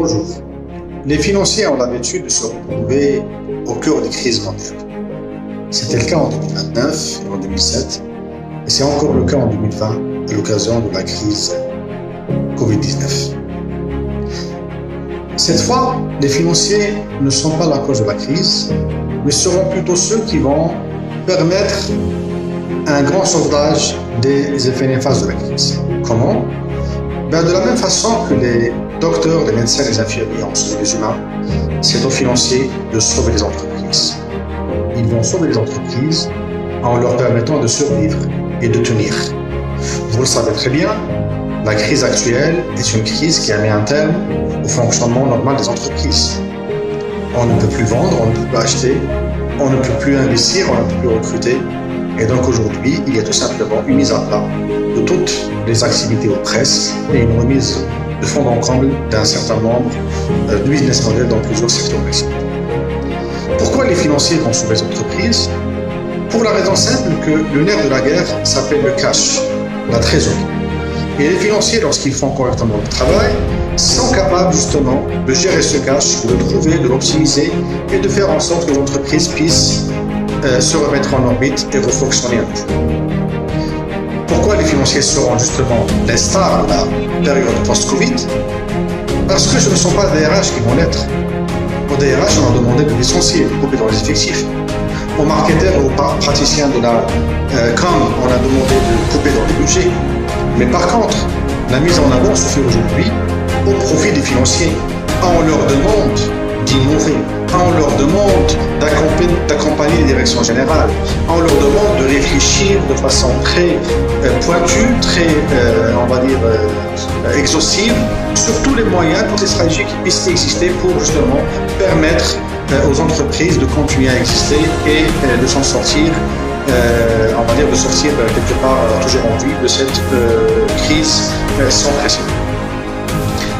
Bonjour. Les financiers ont l'habitude de se retrouver au cœur des crises mondiales. C'était le cas en 2029 et en 2007, et c'est encore le cas en 2020 à l'occasion de la crise Covid-19. Cette fois, les financiers ne sont pas la cause de la crise, mais seront plutôt ceux qui vont permettre un grand sauvetage des effets néfastes de la crise. Comment ? De la même façon que les docteurs, les médecins, les infirmiers ont sauvé les humains, c'est aux financiers de sauver les entreprises. Ils vont sauver les entreprises en leur permettant de survivre et de tenir. Vous le savez très bien, la crise actuelle est une crise qui a mis un terme au fonctionnement normal des entreprises. On ne peut plus vendre, on ne peut plus acheter, on ne peut plus investir, on ne peut plus recruter. Et donc aujourd'hui, il y a tout simplement une mise à plat de toutes les activités ou presque et une remise de fond en comble d'un certain nombre de business models dans plusieurs secteurs d'activité. Pourquoi les financiers vont sauver les entreprises ? Pour la raison simple que le nerf de la guerre s'appelle le cash, la trésorerie. Et les financiers, lorsqu'ils font correctement leur travail, sont capables justement de gérer ce cash, de le trouver, de l'optimiser et de faire en sorte que l'entreprise puisse se remettre en orbite et refonctionner un peu. Pourquoi les financiers seront justement les stars de la période post-Covid ? Parce que ce ne sont pas les DRH qui vont l'être. Aux DRH, on a demandé de licencier, de couper dans les effectifs. Aux marketeurs et aux praticiens de la com, on a demandé de couper dans les budgets. Mais par contre, la mise en avant se fait aujourd'hui au profit des financiers. On leur demande d'innover, on leur demande d'accompagner les directions générales, on leur demande de réfléchir de façon très pointue, très, exhaustive, sur tous les moyens, toutes les stratégies qui puissent exister pour justement permettre aux entreprises de continuer à exister et de s'en sortir, de sortir quelque part toujours en vie de cette crise sans précédent.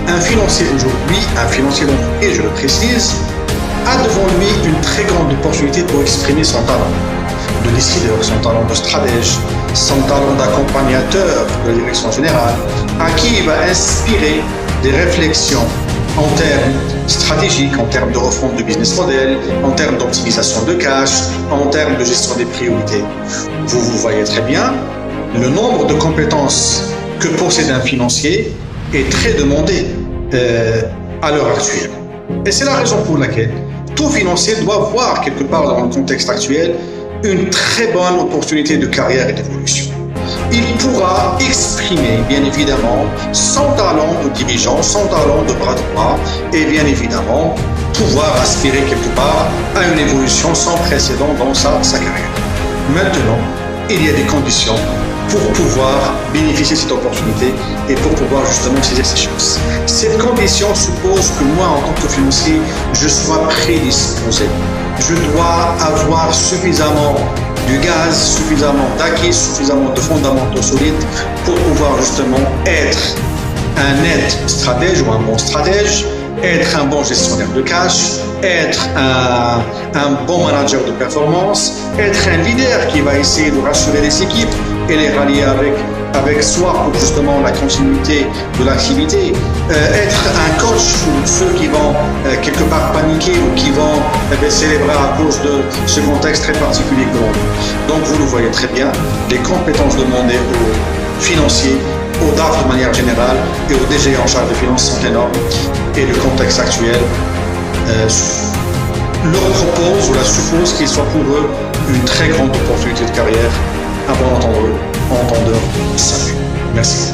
Un financier aujourd'hui, un financier d'entreprise, je le précise, a devant lui une très grande opportunité pour exprimer son talent de décideur, son talent de stratège, son talent d'accompagnateur de la direction générale, à qui il va inspirer des réflexions en termes stratégiques, en termes de refonte de business model, en termes d'optimisation de cash, en termes de gestion des priorités. Vous voyez très bien, le nombre de compétences que possède un financier est très demandé à l'heure actuelle. Et c'est la raison pour laquelle tout financier doit voir quelque part dans le contexte actuel une très bonne opportunité de carrière et d'évolution. Il pourra exprimer bien évidemment son talent de dirigeant, son talent de bras droit et bien évidemment pouvoir aspirer quelque part à une évolution sans précédent dans sa carrière. Maintenant, il y a des conditions pour pouvoir bénéficier de cette opportunité et pour pouvoir justement saisir ces chances. Cette condition suppose que moi, en tant que financier, je sois prédisposé. Je dois avoir suffisamment du gaz, suffisamment d'acquis, suffisamment de fondamentaux solides pour pouvoir justement être un net stratège ou un bon stratège, être un bon gestionnaire de cash, être un bon manager de performance, être un leader qui va essayer de rassurer les équipes et les rallier avec soi pour justement la continuité de l'activité, être un coach pour ceux qui vont quelque part paniquer ou qui vont baisser les bras à cause de ce contexte très particulier que l'on vit. Donc vous le voyez très bien, les compétences demandées aux financiers, aux DAF de manière générale et aux DG en charge des finances sont énormes et le contexte actuel leur propose ou la suppose qu'il soit pour eux une très grande opportunité de carrière. Un bon entendeur, salut. Merci.